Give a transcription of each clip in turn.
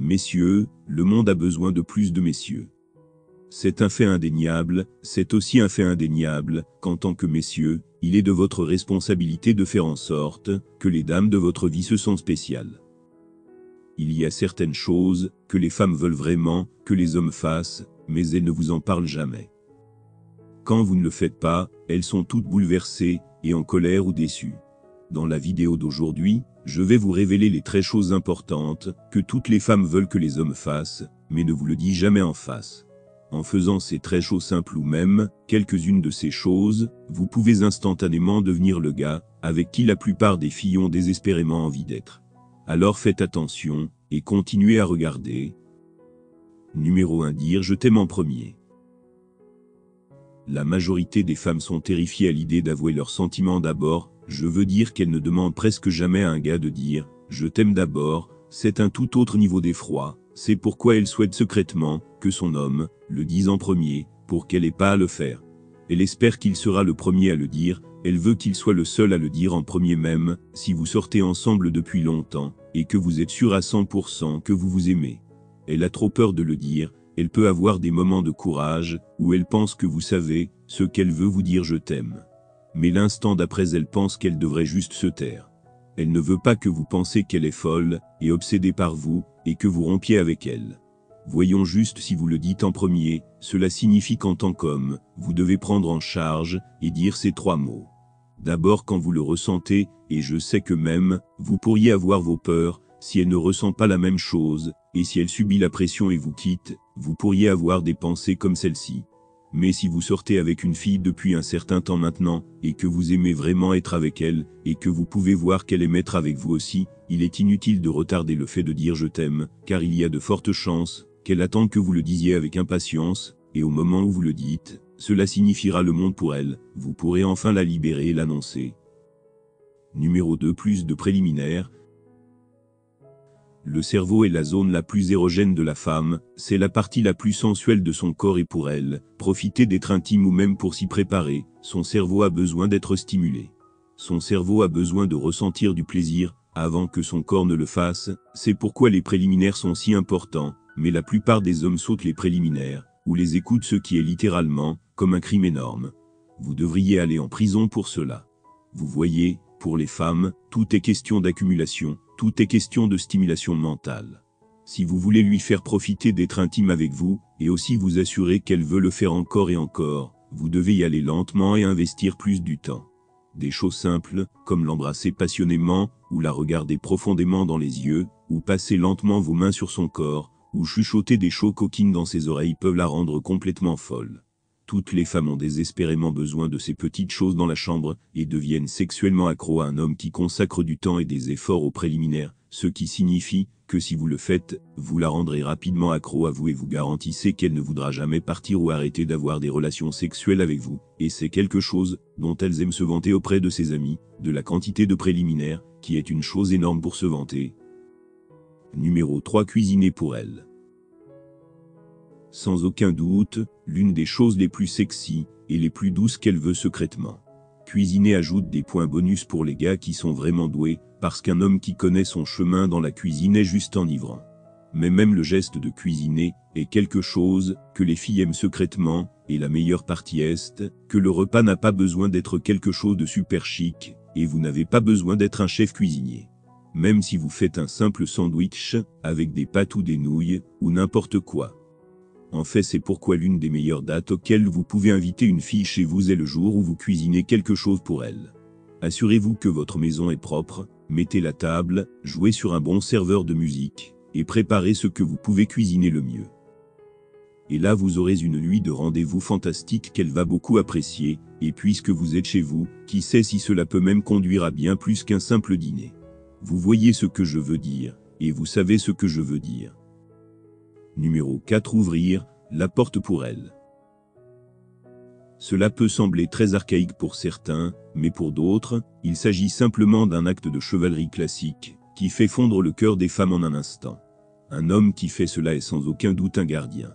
Messieurs, le monde a besoin de plus de messieurs. C'est un fait indéniable, c'est aussi un fait indéniable qu'en tant que messieurs, il est de votre responsabilité de faire en sorte que les dames de votre vie se sentent spéciales. Il y a certaines choses que les femmes veulent vraiment que les hommes fassent, mais elles ne vous en parlent jamais. Quand vous ne le faites pas, elles sont toutes bouleversées et en colère ou déçues. Dans la vidéo d'aujourd'hui, je vais vous révéler les 13 choses importantes que toutes les femmes veulent que les hommes fassent, mais ne vous le disent jamais en face. En faisant ces 13 choses simples ou même quelques-unes de ces choses, vous pouvez instantanément devenir le gars avec qui la plupart des filles ont désespérément envie d'être. Alors faites attention et continuez à regarder. Numéro 1. Dire je t'aime en premier. La majorité des femmes sont terrifiées à l'idée d'avouer leurs sentiments d'abord. Je veux dire qu'elles ne demandent presque jamais à un gars de dire « je t'aime d'abord », c'est un tout autre niveau d'effroi, c'est pourquoi elles souhaitent secrètement que son homme le dise en premier, pour qu'elle ait pas à le faire. Elle espère qu'il sera le premier à le dire, elle veut qu'il soit le seul à le dire en premier même, si vous sortez ensemble depuis longtemps, et que vous êtes sûr à 100% que vous vous aimez. Elle a trop peur de le dire, elle peut avoir des moments de courage, où elle pense que vous savez ce qu'elle veut vous dire « je t'aime ». Mais l'instant d'après elle pense qu'elle devrait juste se taire. Elle ne veut pas que vous pensiez qu'elle est folle, et obsédée par vous, et que vous rompiez avec elle. Voyons juste si vous le dites en premier, cela signifie qu'en tant qu'homme, vous devez prendre en charge, et dire ces 3 mots. D'abord quand vous le ressentez, et je sais que même, vous pourriez avoir vos peurs, si elle ne ressent pas la même chose, et si elle subit la pression et vous quitte, vous pourriez avoir des pensées comme celle-ci. Mais si vous sortez avec une fille depuis un certain temps maintenant, et que vous aimez vraiment être avec elle, et que vous pouvez voir qu'elle aime être avec vous aussi, il est inutile de retarder le fait de dire je t'aime, car il y a de fortes chances qu'elle attend que vous le disiez avec impatience, et au moment où vous le dites, cela signifiera le monde pour elle, vous pourrez enfin la libérer et l'annoncer. Numéro 2. Plus de préliminaires. Le cerveau est la zone la plus érogène de la femme, c'est la partie la plus sensuelle de son corps et pour elle, profiter d'être intime ou même pour s'y préparer, son cerveau a besoin d'être stimulé. Son cerveau a besoin de ressentir du plaisir, avant que son corps ne le fasse, c'est pourquoi les préliminaires sont si importants, mais la plupart des hommes sautent les préliminaires, ou les écoutent ce qui est littéralement, comme un crime énorme. Vous devriez aller en prison pour cela. Vous voyez, pour les femmes, tout est question d'accumulation. Tout est question de stimulation mentale. Si vous voulez lui faire profiter d'être intime avec vous, et aussi vous assurer qu'elle veut le faire encore et encore, vous devez y aller lentement et investir plus du temps. Des choses simples, comme l'embrasser passionnément, ou la regarder profondément dans les yeux, ou passer lentement vos mains sur son corps, ou chuchoter des choses coquines dans ses oreilles peuvent la rendre complètement folle. Toutes les femmes ont désespérément besoin de ces petites choses dans la chambre, et deviennent sexuellement accros à un homme qui consacre du temps et des efforts aux préliminaires, ce qui signifie que si vous le faites, vous la rendrez rapidement accro à vous et vous garantissez qu'elle ne voudra jamais partir ou arrêter d'avoir des relations sexuelles avec vous, et c'est quelque chose dont elles aiment se vanter auprès de ses amis, de la quantité de préliminaires, qui est une chose énorme pour se vanter. Numéro 3. Cuisiner pour elle. Sans aucun doute, l'une des choses les plus sexy et les plus douces qu'elle veut secrètement. Cuisiner ajoute des points bonus pour les gars qui sont vraiment doués, parce qu'un homme qui connaît son chemin dans la cuisine est juste enivrant. Mais même le geste de cuisiner est quelque chose que les filles aiment secrètement, et la meilleure partie est que le repas n'a pas besoin d'être quelque chose de super chic, et vous n'avez pas besoin d'être un chef cuisinier. Même si vous faites un simple sandwich, avec des pâtes ou des nouilles, ou n'importe quoi. En fait, c'est pourquoi l'une des meilleures dates auxquelles vous pouvez inviter une fille chez vous est le jour où vous cuisinez quelque chose pour elle. Assurez-vous que votre maison est propre, mettez la table, jouez sur un bon serveur de musique, et préparez ce que vous pouvez cuisiner le mieux. Et là vous aurez une nuit de rendez-vous fantastique qu'elle va beaucoup apprécier, et puisque vous êtes chez vous, qui sait si cela peut même conduire à bien plus qu'un simple dîner. Vous voyez ce que je veux dire, et vous savez ce que je veux dire. Numéro 4. Ouvrir la porte pour elle. Cela peut sembler très archaïque pour certains, mais pour d'autres, il s'agit simplement d'un acte de chevalerie classique, qui fait fondre le cœur des femmes en un instant. Un homme qui fait cela est sans aucun doute un gardien.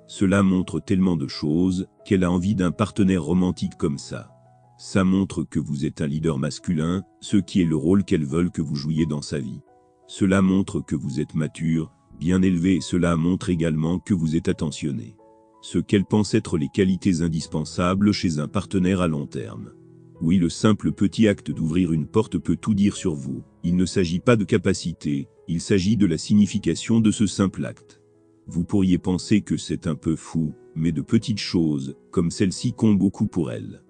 Cela montre tellement de choses, qu'elle a envie d'un partenaire romantique comme ça. Ça montre que vous êtes un leader masculin, ce qui est le rôle qu'elle veut que vous jouiez dans sa vie. Cela montre que vous êtes mature, bien élevé et cela montre également que vous êtes attentionné. Ce qu'elle pense être les qualités indispensables chez un partenaire à long terme. Oui, le simple petit acte d'ouvrir une porte peut tout dire sur vous. Il ne s'agit pas de capacité, il s'agit de la signification de ce simple acte. Vous pourriez penser que c'est un peu fou, mais de petites choses, comme celle-ci comptent beaucoup pour elle.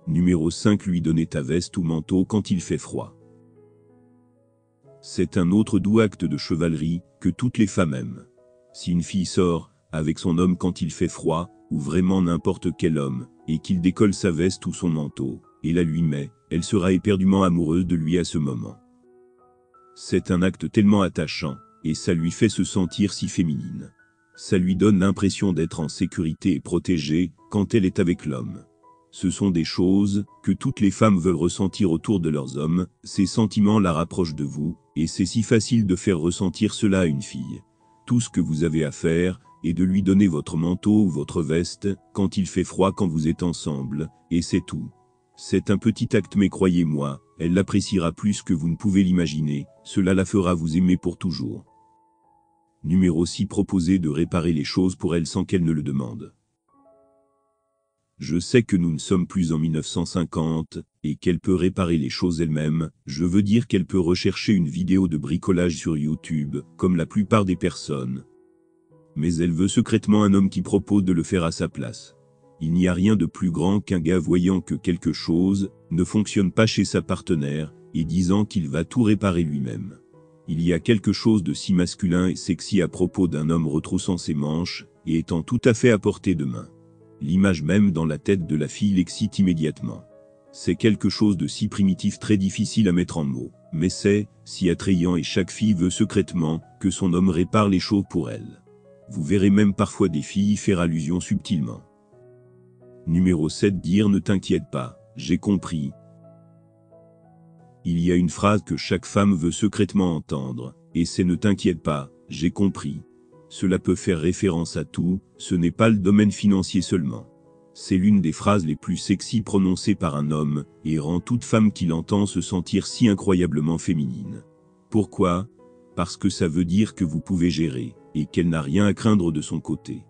Numéro 5. Lui donner ta veste ou manteau quand il fait froid. C'est un autre doux acte de chevalerie que toutes les femmes aiment. Si une fille sort avec son homme quand il fait froid, ou vraiment n'importe quel homme, et qu'il décolle sa veste ou son manteau, et la lui met, elle sera éperdument amoureuse de lui à ce moment. C'est un acte tellement attachant, et ça lui fait se sentir si féminine. Ça lui donne l'impression d'être en sécurité et protégée quand elle est avec l'homme. Ce sont des choses que toutes les femmes veulent ressentir autour de leurs hommes, ces sentiments la rapprochent de vous, et c'est si facile de faire ressentir cela à une fille. Tout ce que vous avez à faire est de lui donner votre manteau ou votre veste quand il fait froid quand vous êtes ensemble, et c'est tout. C'est un petit acte mais croyez-moi, elle l'appréciera plus que vous ne pouvez l'imaginer, cela la fera vous aimer pour toujours. Numéro 6. Proposer de réparer les choses pour elle sans qu'elle ne le demande. Je sais que nous ne sommes plus en 1950, et qu'elle peut réparer les choses elle-même, je veux dire qu'elle peut rechercher une vidéo de bricolage sur YouTube, comme la plupart des personnes. Mais elle veut secrètement un homme qui propose de le faire à sa place. Il n'y a rien de plus grand qu'un gars voyant que quelque chose ne fonctionne pas chez sa partenaire, et disant qu'il va tout réparer lui-même. Il y a quelque chose de si masculin et sexy à propos d'un homme retroussant ses manches, et étant tout à fait à portée de main. L'image même dans la tête de la fille l'excite immédiatement. C'est quelque chose de si primitif très difficile à mettre en mots, mais c'est si attrayant et chaque fille veut secrètement que son homme répare les choses pour elle. Vous verrez même parfois des filles faire allusion subtilement. Numéro 7. Dire ne t'inquiète pas, j'ai compris. Il y a une phrase que chaque femme veut secrètement entendre, et c'est ne t'inquiète pas, j'ai compris. Cela peut faire référence à tout, ce n'est pas le domaine financier seulement. C'est l'une des phrases les plus sexy prononcées par un homme, et rend toute femme qui l'entend se sentir si incroyablement féminine. Pourquoi ? Parce que ça veut dire que vous pouvez gérer, et qu'elle n'a rien à craindre de son côté.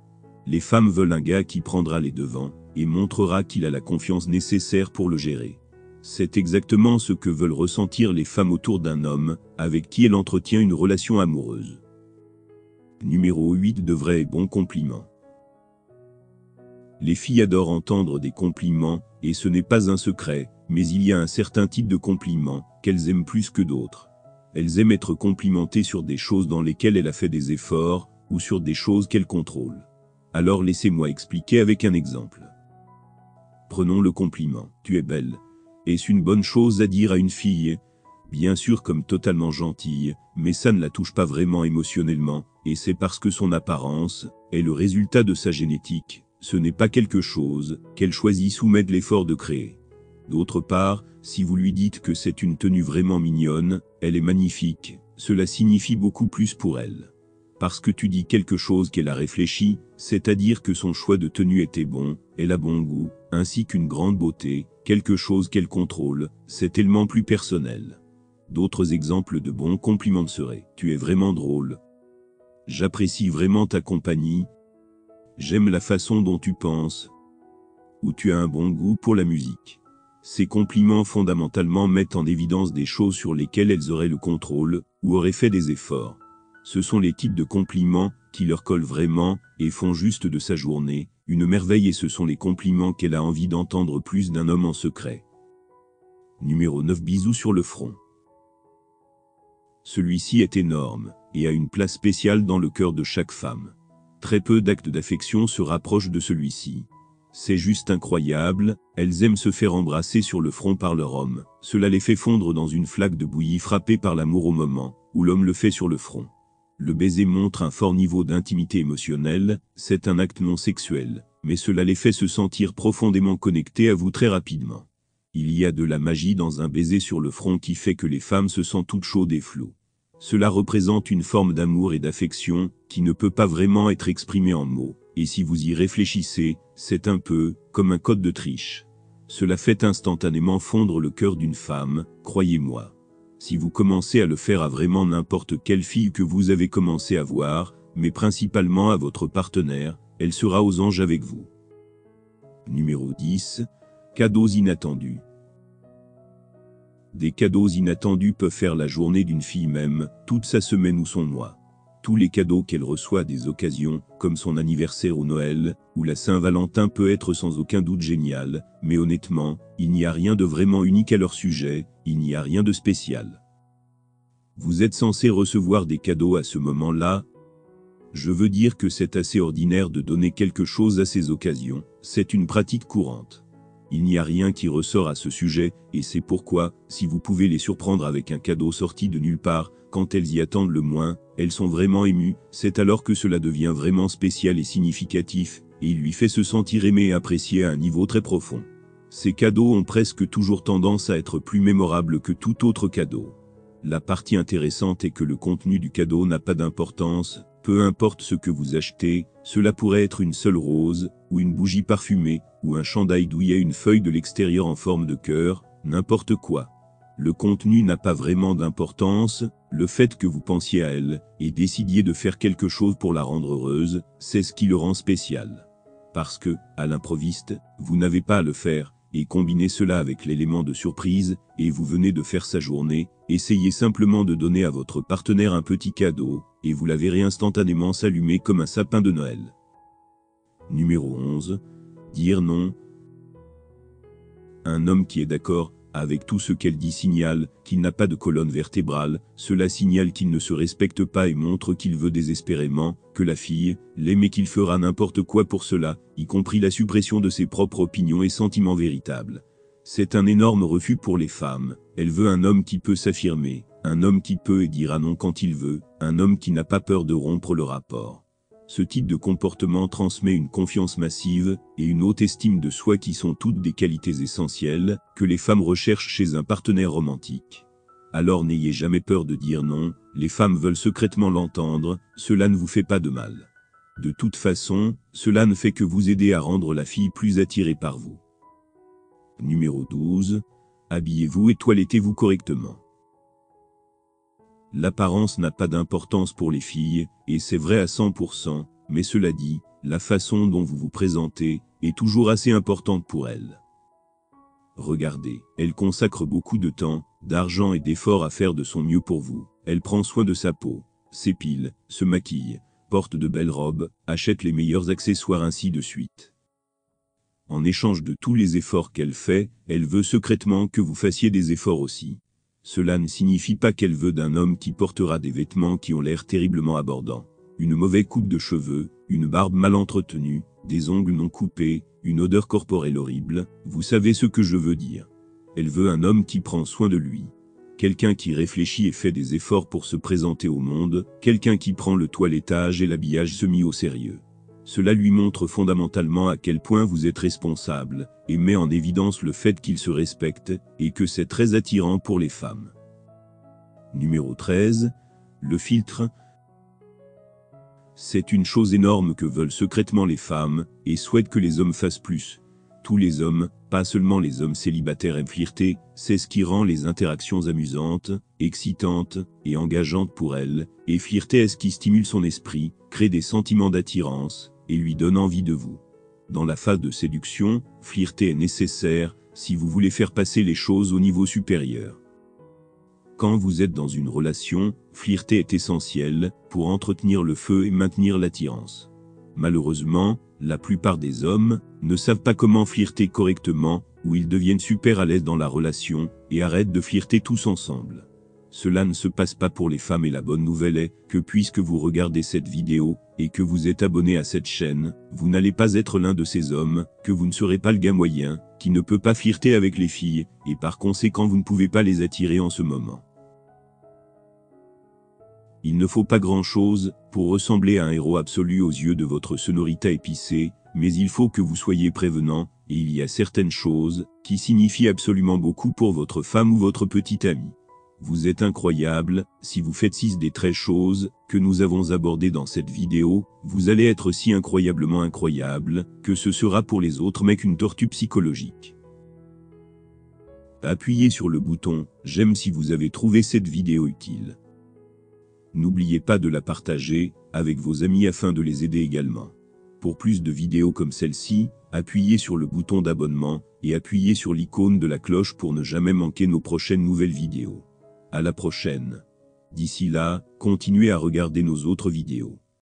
Les femmes veulent un gars qui prendra les devants, et montrera qu'il a la confiance nécessaire pour le gérer. C'est exactement ce que veulent ressentir les femmes autour d'un homme, avec qui elle entretient une relation amoureuse. Numéro 8. De vrais et bons compliments. Les filles adorent entendre des compliments, et ce n'est pas un secret, mais il y a un certain type de compliments qu'elles aiment plus que d'autres. Elles aiment être complimentées sur des choses dans lesquelles elle a fait des efforts, ou sur des choses qu'elle contrôle. Alors laissez-moi expliquer avec un exemple. Prenons le compliment, tu es belle. Est-ce une bonne chose à dire à une fille ? Bien sûr comme totalement gentille, mais ça ne la touche pas vraiment émotionnellement, et c'est parce que son apparence est le résultat de sa génétique, ce n'est pas quelque chose qu'elle choisit soumettre l'effort de créer. D'autre part, si vous lui dites que c'est une tenue vraiment mignonne, elle est magnifique, cela signifie beaucoup plus pour elle. Parce que tu dis quelque chose qu'elle a réfléchi, c'est-à-dire que son choix de tenue était bon, elle a bon goût, ainsi qu'une grande beauté, quelque chose qu'elle contrôle, c'est tellement plus personnel. D'autres exemples de bons compliments seraient « Tu es vraiment drôle »,« J'apprécie vraiment ta compagnie »,« J'aime la façon dont tu penses » ou « Tu as un bon goût pour la musique ». Ces compliments fondamentalement mettent en évidence des choses sur lesquelles elles auraient le contrôle, ou auraient fait des efforts. Ce sont les types de compliments qui leur collent vraiment et font juste de sa journée une merveille et ce sont les compliments qu'elle a envie d'entendre plus d'un homme en secret. Numéro 9. Bisous sur le front. Celui-ci est énorme et a une place spéciale dans le cœur de chaque femme. Très peu d'actes d'affection se rapprochent de celui-ci. C'est juste incroyable, elles aiment se faire embrasser sur le front par leur homme. Cela les fait fondre dans une flaque de bouillie frappée par l'amour au moment où l'homme le fait sur le front. Le baiser montre un fort niveau d'intimité émotionnelle, c'est un acte non sexuel, mais cela les fait se sentir profondément connectés à vous très rapidement. Il y a de la magie dans un baiser sur le front qui fait que les femmes se sentent toutes chaudes et floues. Cela représente une forme d'amour et d'affection qui ne peut pas vraiment être exprimée en mots, et si vous y réfléchissez, c'est un peu comme un code de triche. Cela fait instantanément fondre le cœur d'une femme, croyez-moi. Si vous commencez à le faire à vraiment n'importe quelle fille que vous avez commencé à voir, mais principalement à votre partenaire, elle sera aux anges avec vous. Numéro 10. Cadeaux inattendus. Des cadeaux inattendus peuvent faire la journée d'une fille même, toute sa semaine ou son mois. Tous les cadeaux qu'elle reçoit à des occasions, comme son anniversaire ou Noël, ou la Saint-Valentin peut être sans aucun doute génial, mais honnêtement, il n'y a rien de vraiment unique à leur sujet, il n'y a rien de spécial. Vous êtes censé recevoir des cadeaux à ce moment-là. Je veux dire que c'est assez ordinaire de donner quelque chose à ces occasions, c'est une pratique courante. Il n'y a rien qui ressort à ce sujet, et c'est pourquoi, si vous pouvez les surprendre avec un cadeau sorti de nulle part, quand elles y attendent le moins, elles sont vraiment émues, c'est alors que cela devient vraiment spécial et significatif, et il lui fait se sentir aimé et apprécié à un niveau très profond. Ces cadeaux ont presque toujours tendance à être plus mémorables que tout autre cadeau. La partie intéressante est que le contenu du cadeau n'a pas d'importance, peu importe ce que vous achetez, cela pourrait être une seule rose, ou une bougie parfumée, ou un chandail d'où il y a une feuille de l'extérieur en forme de cœur, n'importe quoi. Le contenu n'a pas vraiment d'importance, le fait que vous pensiez à elle, et décidiez de faire quelque chose pour la rendre heureuse, c'est ce qui le rend spécial. Parce que, à l'improviste, vous n'avez pas à le faire, et combinez cela avec l'élément de surprise, et vous venez de faire sa journée, essayez simplement de donner à votre partenaire un petit cadeau, et vous la verrez instantanément s'allumer comme un sapin de Noël. Numéro 11. Dire non. Un homme qui est d'accord avec tout ce qu'elle dit signale qu'il n'a pas de colonne vertébrale, cela signale qu'il ne se respecte pas et montre qu'il veut désespérément que la fille l'aime et qu'il fera n'importe quoi pour cela, y compris la suppression de ses propres opinions et sentiments véritables. C'est un énorme refus pour les femmes, elle veut un homme qui peut s'affirmer, un homme qui peut et dira non quand il veut, un homme qui n'a pas peur de rompre le rapport. Ce type de comportement transmet une confiance massive et une haute estime de soi qui sont toutes des qualités essentielles que les femmes recherchent chez un partenaire romantique. Alors n'ayez jamais peur de dire non, les femmes veulent secrètement l'entendre, cela ne vous fait pas de mal. De toute façon, cela ne fait que vous aider à rendre la fille plus attirée par vous. Numéro 12. Habillez-vous et toilettez-vous correctement. L'apparence n'a pas d'importance pour les filles, et c'est vrai à 100%, mais cela dit, la façon dont vous vous présentez est toujours assez importante pour elles. Regardez, elle consacre beaucoup de temps, d'argent et d'efforts à faire de son mieux pour vous. Elle prend soin de sa peau, s'épile, se maquille, porte de belles robes, achète les meilleurs accessoires ainsi de suite. En échange de tous les efforts qu'elle fait, elle veut secrètement que vous fassiez des efforts aussi. Cela ne signifie pas qu'elle veut d'un homme qui portera des vêtements qui ont l'air terriblement abordants. Une mauvaise coupe de cheveux, une barbe mal entretenue, des ongles non coupés, une odeur corporelle horrible, vous savez ce que je veux dire. Elle veut un homme qui prend soin de lui. Quelqu'un qui réfléchit et fait des efforts pour se présenter au monde, quelqu'un qui prend le toilettage et l'habillage semi au sérieux. Cela lui montre fondamentalement à quel point vous êtes responsable, et met en évidence le fait qu'il se respecte, et que c'est très attirant pour les femmes. Numéro 13. Le filtre. C'est une chose énorme que veulent secrètement les femmes, et souhaitent que les hommes fassent plus. Tous les hommes, pas seulement les hommes célibataires aiment flirter, c'est ce qui rend les interactions amusantes, excitantes, et engageantes pour elles, et flirter est ce qui stimule son esprit, crée des sentiments d'attirance, et lui donne envie de vous. Dans la phase de séduction, flirter est nécessaire, si vous voulez faire passer les choses au niveau supérieur. Quand vous êtes dans une relation, flirter est essentiel, pour entretenir le feu et maintenir l'attirance. Malheureusement, la plupart des hommes ne savent pas comment flirter correctement, ou ils deviennent super à l'aise dans la relation, et arrêtent de flirter tous ensemble. Cela ne se passe pas pour les femmes et la bonne nouvelle est que puisque vous regardez cette vidéo, et que vous êtes abonné à cette chaîne, vous n'allez pas être l'un de ces hommes, que vous ne serez pas le gars moyen, qui ne peut pas flirter avec les filles, et par conséquent vous ne pouvez pas les attirer en ce moment. Il ne faut pas grand-chose pour ressembler à un héros absolu aux yeux de votre sonorité épicée, mais il faut que vous soyez prévenant, et il y a certaines choses qui signifient absolument beaucoup pour votre femme ou votre petite amie. Vous êtes incroyable, si vous faites 6 des 13 choses que nous avons abordées dans cette vidéo, vous allez être si incroyablement incroyable, que ce sera pour les autres mecs une tortue psychologique. Appuyez sur le bouton « J'aime » si vous avez trouvé cette vidéo utile. N'oubliez pas de la partager avec vos amis afin de les aider également. Pour plus de vidéos comme celle-ci, appuyez sur le bouton d'abonnement et appuyez sur l'icône de la cloche pour ne jamais manquer nos prochaines nouvelles vidéos. À la prochaine. D'ici là, continuez à regarder nos autres vidéos.